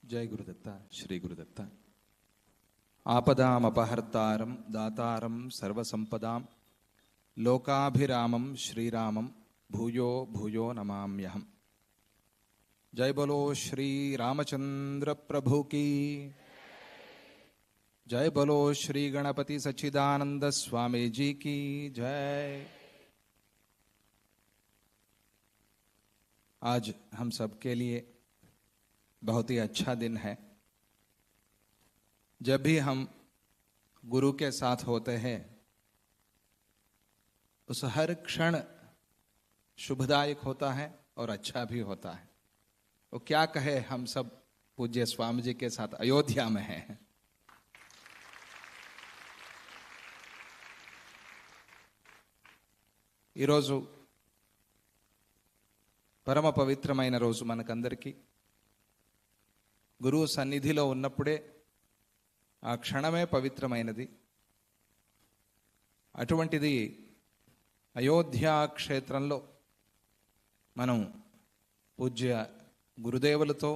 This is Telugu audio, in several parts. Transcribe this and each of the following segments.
जय गुरुदत्ता श्री गुरुदत्ता। आपदामपहर्तारं दातारं सर्वसंपदां लोकाभिरामं श्रीरामं भूयो भूयो नमाम्यहम्। जय बोलो श्री रामचंद्र प्रभु की। जय बोलो श्री गणपति सच्चिदानंद स्वामी जी की जय। आज हम सबके लिए बहुत ही अच्छा दिन है। जब भी हम गुरु के साथ होते हैं उस हर क्षण शुभदायक होता है और अच्छा भी होता है। वो क्या कहे, हम सब पूज्य स्वामी जी के साथ अयोध्या में हैं। ఈరోజు పరమ పవిత్రమైన రోజు మనకందరికీ. గురువు సన్నిధిలో ఉన్నప్పుడే ఆ క్షణమే పవిత్రమైనది. అటువంటిది అయోధ్య క్షేత్రంలో మనం పూజ్య గురుదేవులతో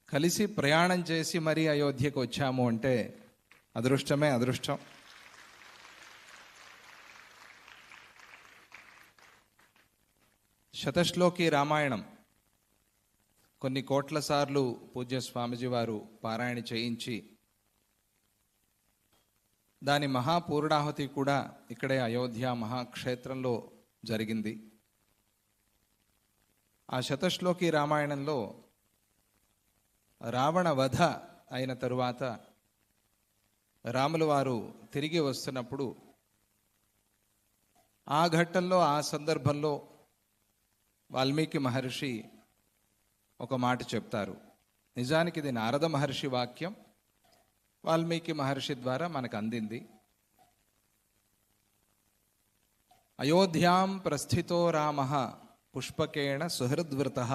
కలిసి ప్రయాణం చేసి మరీ అయోధ్యకు వచ్చాము అంటే అదృష్టమే అదృష్టం. శతశ్లోకి రామాయణం కొన్ని కోట్ల సార్లు పూజ్య స్వామిజీ వారు పారాయణ చేయించి దాని మహాపూర్ణాహుతి కూడా ఇక్కడే అయోధ్య మహాక్షేత్రంలో జరిగింది. ఆ శతశ్లోకి రామాయణంలో రావణ వధ అయిన తరువాత రాములు వారు తిరిగి వస్తున్నప్పుడు ఆ ఘట్టంలో ఆ సందర్భంలో వాల్మీకి మహర్షి ఒక మాట చెప్తారు. నిజానికి ఇది నారద మహర్షి వాక్యం, వాల్మీకి మహర్షి ద్వారా మనకు అందింది. అయోధ్యాం ప్రస్థితో రామః పుష్పకేణ సుహృద్వృతః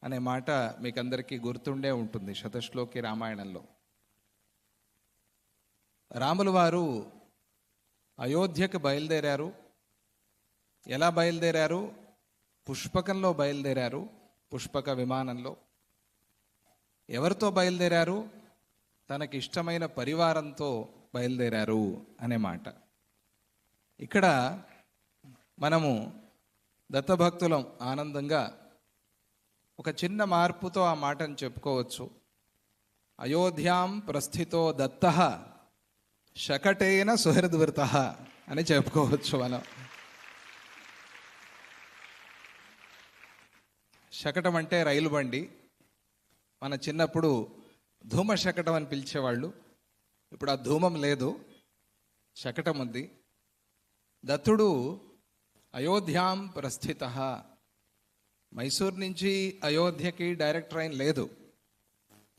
అనే మాట మీకందరికీ గుర్తుండే ఉంటుంది శతశ్లోకి రామాయణంలో. రాములు వారు అయోధ్యకు బయలుదేరారు. ఎలా బయలుదేరారు? పుష్పకంలో బయలుదేరారు, పుష్పక విమానంలో. ఎవరితో బయలుదేరారు? తనకి ఇష్టమైన పరివారంతో బయలుదేరారు అనే మాట. ఇక్కడ మనము దత్తభక్తులం ఆనందంగా ఒక చిన్న మార్పుతో ఆ మాటను చెప్పుకోవచ్చు. అయోధ్యాం ప్రస్థితో దత్తః శకటేన సుహృద్వృతః అని చెప్పుకోవచ్చు మనం. శకటం అంటే రైలు బండి. మన చిన్నప్పుడు ధూమ శకటం అని పిలిచేవాళ్ళు. ఇప్పుడు ఆ ధూమం లేదు, శకటం ఉంది. దత్తుడు అయోధ్యాం ప్రస్థితః. మైసూర్ నుంచి అయోధ్యకి డైరెక్ట్ ట్రైన్ లేదు.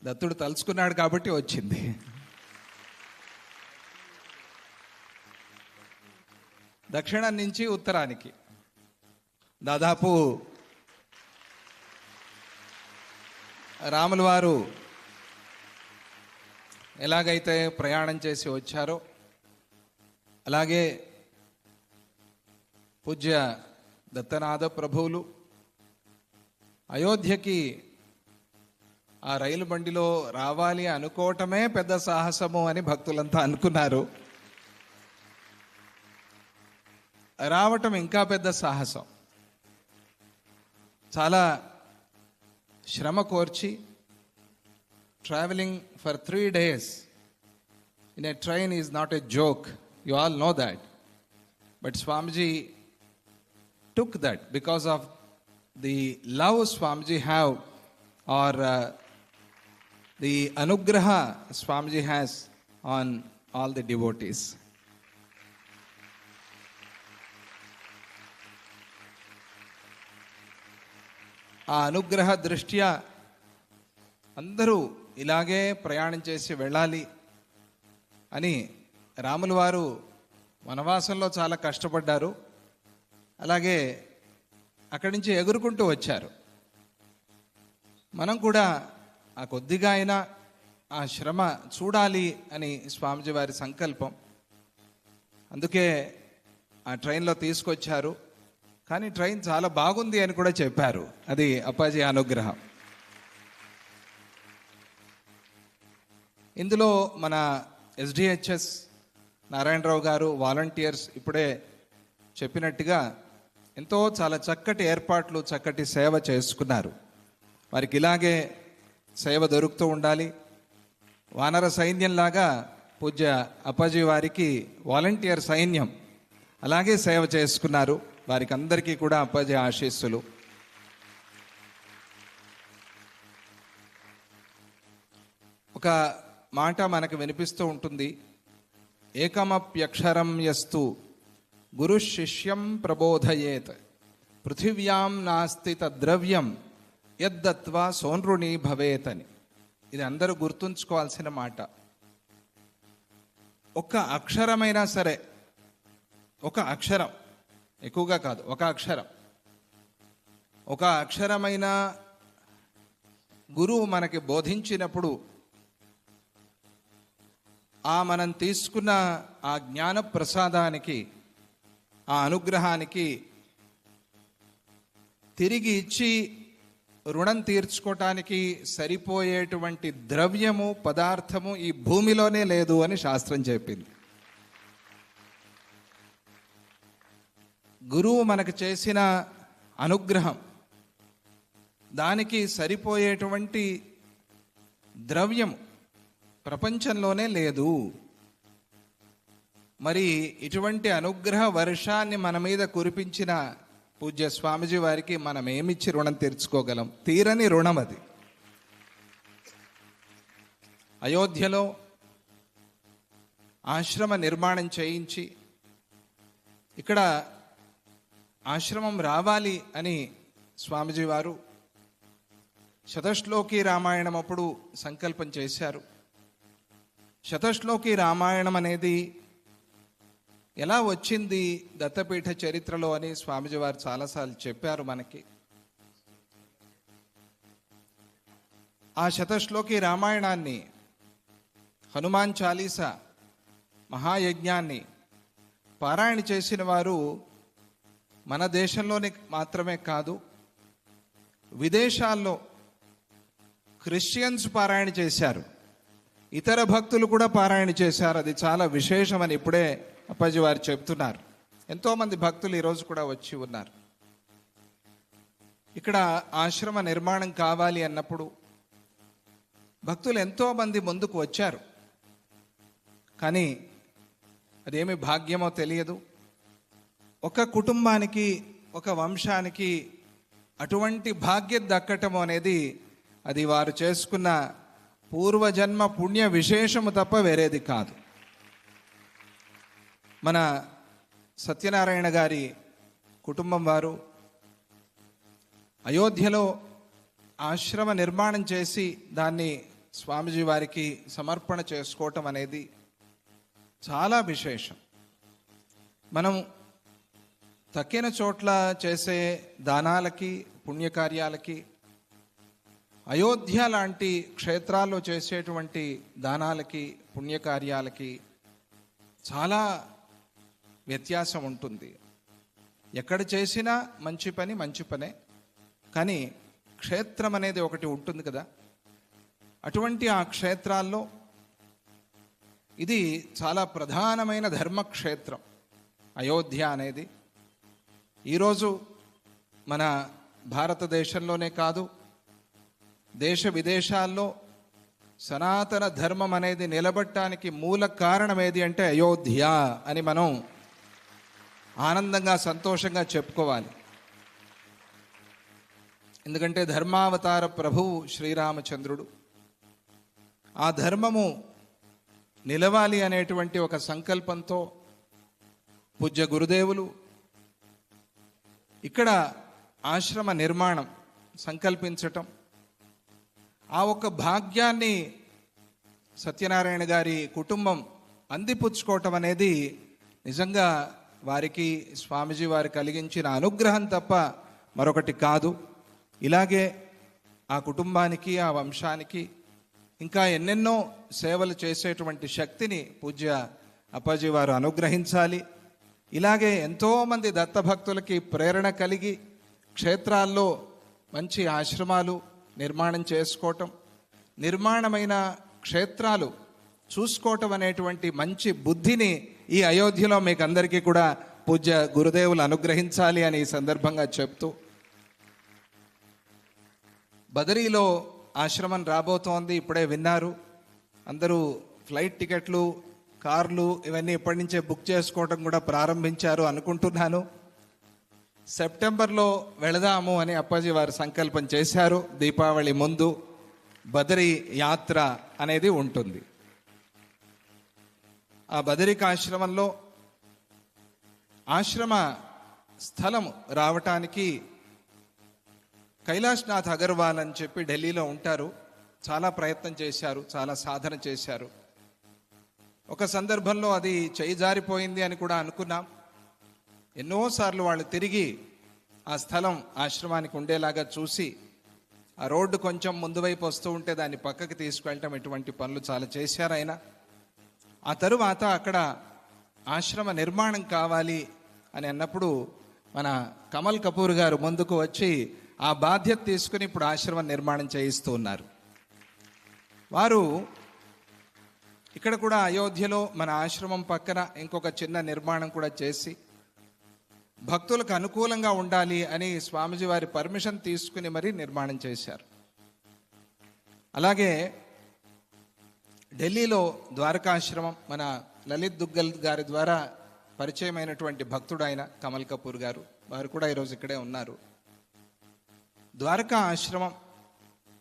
దత్తుడు తలుచుకున్నాడు కాబట్టి వచ్చింది. దక్షిణం నుంచి ఉత్తరానికి దాదాపు రాములు వారు ఎలాగైతే ప్రయాణం చేసి వచ్చారో అలాగే పూజ్య దత్తనాథ ప్రభువులు అయోధ్యకి ఆ రైలు బండిలో రావాలి అనుకోవటమే పెద్ద సాహసము అని భక్తులంతా అనుకున్నారు. రావటం ఇంకా పెద్ద సాహసం. చాలా శ్రమ కోర్చి travelling for 3 days in a train is not a joke. You all know that. But Swamiji took that because of the love Swamiji have, or the anugraha Swamiji has on all the devotees. ఆ అనుగ్రహ దృష్ట్యా అందరూ ఇలాగే ప్రయాణం చేసి వెళ్ళాలి అని రాములు వారు వనవాసంలో చాలా కష్టపడ్డారు. అలాగే అక్కడి నుంచి ఎగురుకుంటూ వచ్చారు. మనం కూడా ఆ కొద్దిగా అయినా ఆ శ్రమ చూడాలి అని స్వామిజీ వారి సంకల్పం. అందుకే ఆ ట్రైన్లో తీసుకొచ్చారు. కానీ ట్రైన్ చాలా బాగుంది అని కూడా చెప్పారు. అది అప్పాజీ అనుగ్రహం. ఇందులో మన ఎస్డిహెచ్ఎస్ నారాయణరావు గారు వాలంటీర్స్ ఇప్పుడే చెప్పినట్టుగా చాలా చక్కటి ఏర్పాట్లు, చక్కటి సేవ చేసుకున్నారు. వారికి ఇలాగే సేవ దొరుకుతూ ఉండాలి. వానర సైన్యంలాగా పూజ్య అప్పాజీ వారికి వాలంటీర్ సైన్యం అలాగే సేవ చేసుకున్నారు. వారికి అందరికీ కూడా అప్పాజీ ఆశీస్సులు. ఒక మాట మనకు వినిపిస్తూ ఉంటుంది, ఏకమప్యక్షరం యస్తు గురు శిష్యం ప్రబోధయేత్ పృథివ్యాం నాస్తి తద్ద్రవ్యం యద్దత్వా సోనృణీ భవేత్ అని. ఇది అందరూ గుర్తుంచుకోవాల్సిన మాట. ఒక అక్షరమైనా సరే, ఒక అక్షరం, ఎక్కువగా కాదు, ఒక అక్షరమైన గురువు మనకి బోధించినప్పుడు మనం తీసుకున్న ఆ జ్ఞాన ప్రసాదానికి, ఆ అనుగ్రహానికి తిరిగి ఇచ్చి రుణం తీర్చుకోవటానికి సరిపోయేటువంటి ద్రవ్యము, పదార్థము ఈ భూమిలోనే లేదు అని శాస్త్రం చెప్పింది. గురువు మనకు చేసిన అనుగ్రహం, దానికి సరిపోయేటువంటి ద్రవ్యము ప్రపంచంలోనే లేదు. మరి ఇటువంటి అనుగ్రహ వర్షాన్ని మన మీద కురిపించిన పూజ్య స్వామిజీ వారికి మనం ఏమిచ్చి రుణం తీర్చుకోగలం? తీరని రుణం అది. అయోధ్యలో ఆశ్రమ నిర్మాణం చేయించి, ఇక్కడ ఆశ్రమం రావాలి అని స్వామిజీ వారు శతశ్లోకి రామాయణం అప్పుడు సంకల్పం చేశారు. శతశ్లోకి రామాయణం అనేది ఎలా వచ్చింది దత్తపీఠ చరిత్రలో అని స్వామిజీ వారు చాలాసార్లు చెప్పారు మనకి. ఆ శతశ్లోకి రామాయణాన్ని, హనుమాన్ చాలీసా మహాయజ్ఞాన్ని పారాయణ చేసిన వారు మన దేశంలోనే మాత్రమే కాదు, విదేశాల్లో క్రిస్టియన్స్ పారాయణ చేశారు, ఇతర భక్తులు కూడా పారాయణ చేశారు. అది చాలా విశేషమని ఇప్పుడే అప్పాజీ వారు చెప్తున్నారు. ఎంతోమంది భక్తులు ఈరోజు కూడా వచ్చి ఉన్నారు. ఇక్కడ ఆశ్రమ నిర్మాణం కావాలి అన్నప్పుడు భక్తులు ఎంతోమంది ముందుకు వచ్చారు. కానీ అదేమి భాగ్యమో తెలియదు. ఒక కుటుంబానికి, ఒక వంశానికి అటువంటి భాగ్యం దక్కటం అనేది అది వారు చేసుకున్న పూర్వజన్మ పుణ్య విశేషము తప్ప వేరేది కాదు. మన సత్యనారాయణ గారి కుటుంబం వారు అయోధ్యలో ఆశ్రమ నిర్మాణం చేసి దాన్ని స్వామిజీ వారికి సమర్పణ చేసుకోవటం అనేది చాలా విశేషం. మనం తక్కిన చోట్ల చేసే దానాలకి, పుణ్యకార్యాలకి, అయోధ్య లాంటి క్షేత్రాల్లో చేసేటువంటి దానాలకి, పుణ్యకార్యాలకి చాలా వ్యత్యాసం ఉంటుంది. ఎక్కడ చేసినా మంచి పనే, కానీ క్షేత్రం అనేది ఒకటి ఉంటుంది కదా. అటువంటి ఆ క్షేత్రాల్లో ఇది చాలా ప్రధానమైన ధర్మక్షేత్రం అయోధ్య అనేది. ఈరోజు మన భారతదేశంలోనే కాదు, దేశ విదేశాల్లో సనాతన ధర్మం అనేది నిలబడటానికి మూల కారణం ఏది అంటే అయోధ్య అని మనం ఆనందంగా, సంతోషంగా చెప్పుకోవాలి. ఎందుకంటే ధర్మావతార ప్రభువు శ్రీరామచంద్రుడు, ఆ ధర్మము నిలవాలి అనేటువంటి ఒక సంకల్పంతో పూజ్య గురుదేవులు ఇక్కడ ఆశ్రమ నిర్మాణం సంకల్పించటం, ఆ ఒక భాగ్యాన్ని సత్యనారాయణ గారి కుటుంబం అందిపుచ్చుకోవటం అనేది నిజంగా వారికి, స్వామిజీ వారు కలిగించిన అనుగ్రహం తప్ప మరొకటి కాదు. ఇలాగే ఆ కుటుంబానికి, ఆ వంశానికి ఇంకా ఎన్నెన్నో సేవలు చేసేటువంటి శక్తిని పూజ్య అప్పాజీ వారు అనుగ్రహించాలి. ఇలాగే ఎంతోమంది దత్తభక్తులకి ప్రేరణ కలిగి క్షేత్రాల్లో మంచి ఆశ్రమాలు నిర్మాణం చేసుకోవటం, నిర్మాణమైన క్షేత్రాలు చూసుకోవటం అనేటువంటి మంచి బుద్ధిని ఈ అయోధ్యలో మీకు అందరికీ కూడా పూజ్య గురుదేవులు అనుగ్రహించాలి అని ఈ సందర్భంగా చెప్తూ, బదరీలో ఆశ్రమం రాబోతోంది. ఇప్పుడే విన్నారు. అందరూ ఫ్లైట్ టికెట్లు, కార్లు ఇవన్నీ ఇప్పటి నుంచే బుక్ చేసుకోవడం కూడా ప్రారంభించారు అనుకుంటున్నాను. సెప్టెంబర్లో వెళదాము అని అప్పాజీ వారు సంకల్పం చేశారు. దీపావళి ముందు బదరీ యాత్ర అనేది ఉంటుంది. ఆ బదరిక ఆశ్రమంలో ఆశ్రమ స్థలం రావటానికి కైలాష్నాథ్ అగర్వాల్ అని చెప్పి ఢిల్లీలో ఉంటారు. చాలా ప్రయత్నం చేశారు, చాలా సాధన చేశారు. ఒక సందర్భంలో అది చేయి జారిపోయింది అని కూడా అనుకున్నాం. ఎన్నోసార్లు వాళ్ళు తిరిగి ఆ స్థలం ఆశ్రమానికి ఉండేలాగా చూసి, ఆ రోడ్డు కొంచెం ముందు వైపు వస్తూ ఉంటే దాన్ని పక్కకి తీసుకెళ్ళటం, ఇటువంటి పనులు చాలా చేశారు ఆయన. ఆ తరువాత అక్కడ ఆశ్రమ నిర్మాణం కావాలి అని అన్నప్పుడు మన కమల్ కపూర్ గారు ముందుకు వచ్చి ఆ బాధ్యత తీసుకుని ఇప్పుడు ఆశ్రమ నిర్మాణం చేయిస్తూ ఉన్నారు. వారు ఇక్కడ కూడా అయోధ్యలో మన ఆశ్రమం పక్కన ఇంకొక చిన్న నిర్మాణం కూడా చేసి భక్తులకు అనుకూలంగా ఉండాలి అని స్వామీజీ వారి పర్మిషన్ తీసుకుని మరీ నిర్మాణం చేశారు. అలాగే ఢిల్లీలో ద్వారకాశ్రమం మన లలిత్ దుగ్గల్ గారి ద్వారా పరిచయమైనటువంటి భక్తుడు ఆయన కమల్ కపూర్ గారు, వారు కూడా ఈరోజు ఇక్కడే ఉన్నారు. ద్వారకా ఆశ్రమం,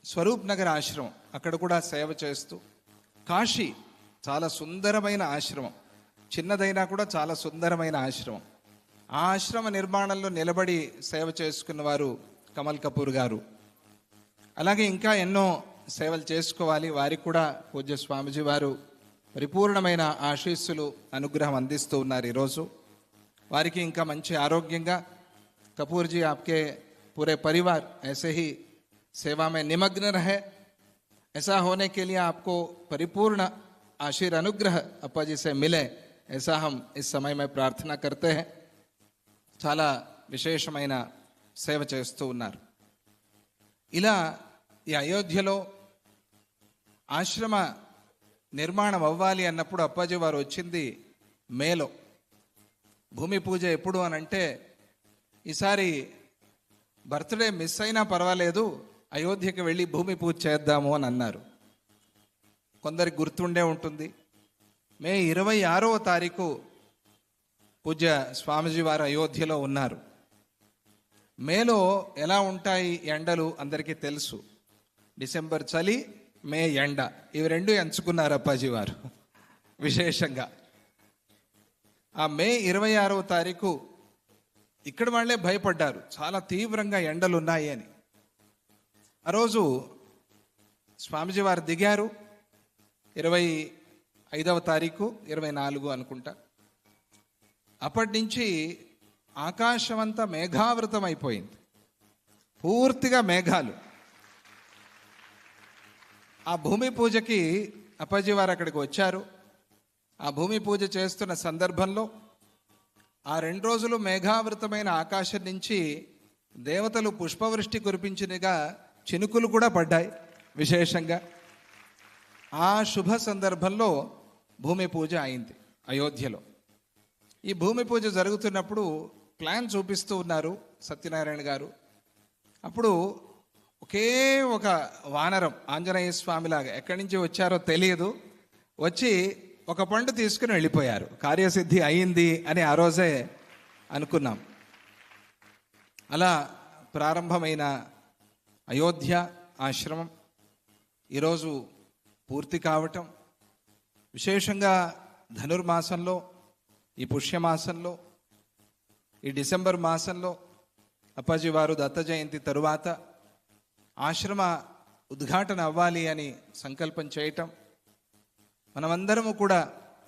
స్వరూప్ నగర్ ఆశ్రమం, అక్కడ కూడా సేవ చేస్తూ, కాశీ చాలా సుందరమైన ఆశ్రమం, చిన్నదైనా కూడా చాలా సుందరమైన ఆశ్రమం. ఆ ఆశ్రమ నిర్మాణంలో నిలబడి సేవ చేసుకున్న వారు కమల్ కపూర్ గారు. అలాగే ఇంకా ఎన్నో సేవలు చేసుకోవాలి. వారికి కూడా పూజ్య స్వామీజీ వారు పరిపూర్ణమైన ఆశీస్సులు, అనుగ్రహం అందిస్తూ ఉన్నారు ఈరోజు. వారికి ఇంకా మంచి ఆరోగ్యంగా, कपूर जी आपके पूरे परिवार ऐसे ही सेवा में निमग्न रहे, ऐसा होने के लिए आपको परिपूर्ण आशीर्वाद अनुग्रह अप्पा जी से मिले, ऐसा हम इस समय में प्रार्थना करते हैं. చాలా విశేషమైన సేవ చేస్తూ ఉన్నారు. ఇలా ఈ అయోధ్యలో ఆశ్రమ నిర్మాణం అవ్వాలి అన్నప్పుడు అప్పాజీ వారు వచ్చింది మేలో. భూమి పూజ ఎప్పుడు అని అంటే, ఈసారి బర్త్డే మిస్ అయినా పర్వాలేదు, అయోధ్యకి వెళ్ళి భూమి పూజ చేద్దాము అని అన్నారు. కొందరికి గుర్తుండే ఉంటుంది. మే 26వ తారీఖు పూజ్య స్వామీజీ వారు అయోధ్యలో ఉన్నారు. మేలో ఎలా ఉంటాయి ఎండలు అందరికీ తెలుసు. డిసెంబర్ చలి, మే ఎండ, ఇవి రెండు ఎంచుకున్నారు అప్పాజీ వారు విశేషంగా. ఆ మే 26వ తారీఖు ఇక్కడ వాళ్ళే భయపడ్డారు, చాలా తీవ్రంగా ఎండలు ఉన్నాయి అని. ఆ రోజు స్వామీజీ వారు దిగారు. 25వ తారీఖు, 24 అనుకుంటా. అప్పటి నుంచి ఆకాశం అంతా మేఘావృతం అయిపోయింది, పూర్తిగా మేఘాలు. ఆ భూమి పూజకి అప్పాజీ వారు అక్కడికి వచ్చారు. ఆ భూమి పూజ చేస్తున్న సందర్భంలో ఆ 2 రోజులు మేఘావృతమైన ఆకాశం నుంచి దేవతలు పుష్పవృష్టి కురిపించినగా చినుకులు కూడా పడ్డాయి విశేషంగా. ఆ శుభ సందర్భంలో భూమి పూజ అయింది అయోధ్యలో. ఈ భూమి పూజ జరుగుతున్నప్పుడు ప్లాన్ చూపిస్తూ ఉన్నారు సత్యనారాయణ గారు. అప్పుడు ఒకే ఒక వానరం, ఆంజనేయ స్వామిలాగా, ఎక్కడి నుంచి వచ్చారో తెలియదు, వచ్చి ఒక పండు తీసుకుని వెళ్ళిపోయారు. కార్యసిద్ధి అయింది అని ఆ రోజే అనుకున్నాం. అలా ప్రారంభమైన అయోధ్య ఆశ్రమం ఈరోజు పూర్తి కావటం, విశేషంగా ధనుర్మాసంలో, ఈ పుష్యమాసంలో, ఈ డిసెంబర్ మాసంలో అప్పాజీ వారు దత్త జయంతి తరువాత ఆశ్రమ ఉద్ఘాటన అవ్వాలి అని సంకల్పం చేయటం, మనమందరము కూడా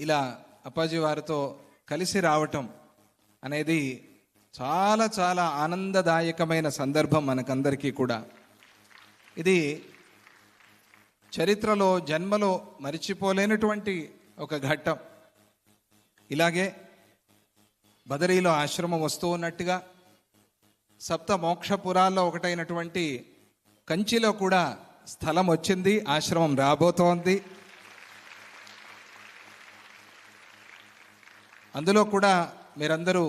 ఇలా అప్పాజీ వారితో కలిసి రావటం అనేది చాలా చాలా ఆనందదాయకమైన సందర్భం మనకందరికీ కూడా. ఇది చరిత్రలో, జన్మలో మరిచిపోలేనటువంటి ఒక ఘట్టం. ఇలాగే బదరీలో ఆశ్రమం వస్తూ ఉన్నట్టుగా సప్త మోక్షపురాల్లో ఒకటైనటువంటి కంచిలో కూడా స్థలం వచ్చింది, ఆశ్రమం రాబోతోంది. అందులో కూడా మీరందరూ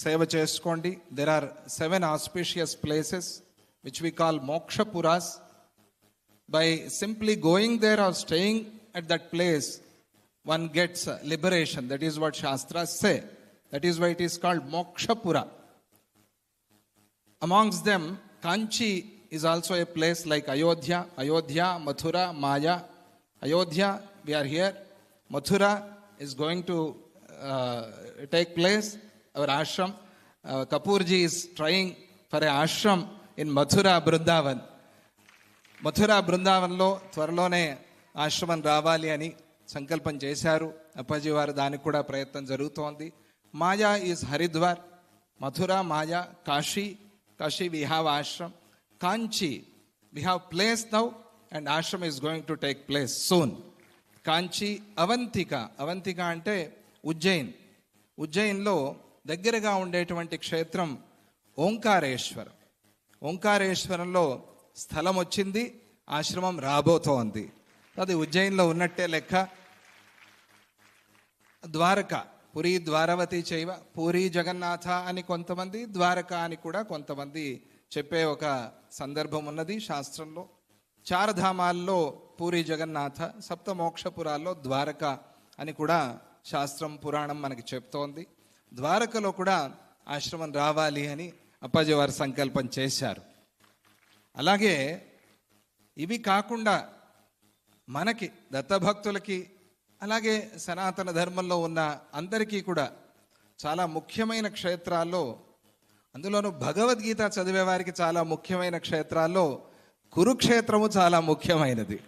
సేవ చేసుకోండి. There are 7 auspicious places which we call mokshapuras. By simply going there or staying at that place, one gets liberation. That is what Shastras say. That is why it is called Mokshapura. Amongst them, Kanchi is also a place like Ayodhya, Mathura, Maya. Ayodhya, we are here. Mathura is going to take place, our ashram. Kapoorji is trying for a ashram in Mathura, Brindavan. Mathura బృందావనంలో త్వరలోనే ఆశ్రమం రావాలి అని సంకల్పం చేశారు అప్పాజీ వారు. దానికి కూడా ప్రయత్నం జరుగుతోంది. Maya is Haridwar, Mathura, Maya, Kashi we have ashram. Kanchi we have place now and ashram is going to take place soon. కాంచి, అవంతిక అంటే ఉజ్జయిన్లో దగ్గరగా ఉండేటువంటి క్షేత్రం ఓంకారేశ్వరంలో స్థలం వచ్చింది, ఆశ్రమం రాబోతోంది. అది ఉజ్జయిన్లో ఉన్నట్టే లెక్క. ద్వారక, పురీ ద్వారవతి చైవ, పూరి జగన్నాథ అని కొంతమంది, ద్వారక అని కూడా కొంతమంది చెప్పే ఒక సందర్భం ఉన్నది శాస్త్రంలో. చారధామాల్లో పూరి జగన్నాథ, సప్తమోక్షపురాల్లో ద్వారక అని కూడా శాస్త్రం, పురాణం మనకి చెప్తోంది. ద్వారకలో కూడా ఆశ్రమం రావాలి అని అప్పాజీ వారు సంకల్పం చేశారు. అలాగే ఇవి కాకుండా మనకి దత్తభక్తులకి, అలాగే సనాతన ధర్మంలో ఉన్న అందరికీ కూడా చాలా ముఖ్యమైన క్షేత్రాల్లో, అందులోనూ భగవద్గీత చదివే వారికి చాలా ముఖ్యమైన క్షేత్రాల్లో కురుక్షేత్రము చాలా ముఖ్యమైనది.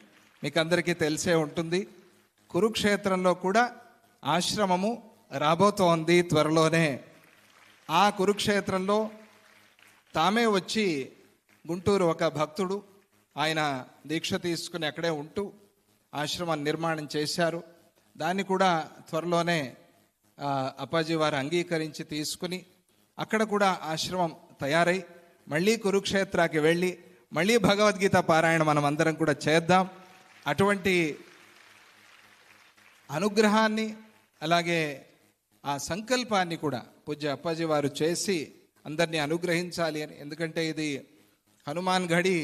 మీకు అందరికీ తెలిసే ఉంటుంది. కురుక్షేత్రంలో కూడా ఆశ్రమము రాబోతోంది త్వరలోనే. ఆ కురుక్షేత్రంలో తామే వచ్చి, గుంటూరు ఒక భక్తుడు, ఆయన దీక్ష తీసుకుని అక్కడే ఉంటూ ఆశ్రమం నిర్మాణం చేశారు. దాన్ని కూడా త్వరలోనే అప్పాజీ వారు అంగీకరించి తీసుకుని అక్కడ కూడా ఆశ్రమం తయారై మళ్ళీ కురుక్షేత్రాకి వెళ్ళి మళ్ళీ భగవద్గీత పారాయణ మనం అందరం కూడా చేద్దాం. అటువంటి అనుగ్రహాన్ని, అలాగే ఆ సంకల్పాన్ని కూడా పూజ్య అప్పాజీ వారు చేసి అందరినీ అనుగ్రహించాలి అని. ఎందుకంటే ఇది హనుమాన్ గడి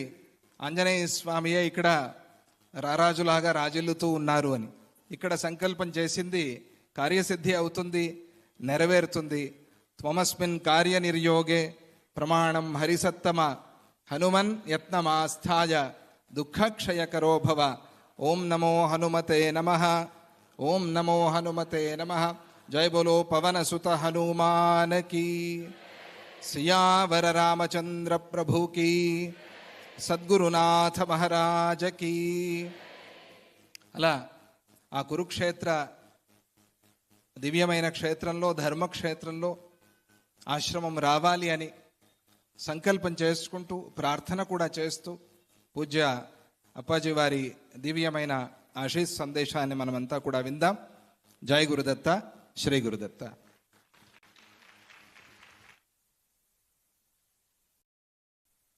ఆంజనేయ స్వామియే ఇక్కడ రారాజులాగా రాజిల్లుతూ ఉన్నారు అని. ఇక్కడ సంకల్పం చేసింది కార్యసిద్ధి అవుతుంది, నెరవేరుతుంది. త్వమస్మిన్ కార్యనిర్యోగే ప్రమాణం హరిసత్తమ హనుమన్ యత్నమాస్థాయ దుఃఖక్షయకరో భవ. ఓం నమో హనుమతే నమః. ఓం నమో హనుమతే నమః. జయ బోలో పవన సుత హనుమాన్ కీ. సియావర రామచంద్ర ప్రభు కీ. సద్గురునాథ మహారాజకి. అలా ఆ కురుక్షేత్ర దివ్యమైన క్షేత్రంలో, ధర్మక్షేత్రంలో ఆశ్రమం రావాలి అని సంకల్పం చేసుకుంటూ, ప్రార్థన కూడా చేస్తూ, పూజ్య అప్పాజీ వారి దివ్యమైన ఆశీస్ సందేశాన్ని మనమంతా కూడా విందాం. జై గురుదత్త, శ్రీ గురుదత్త.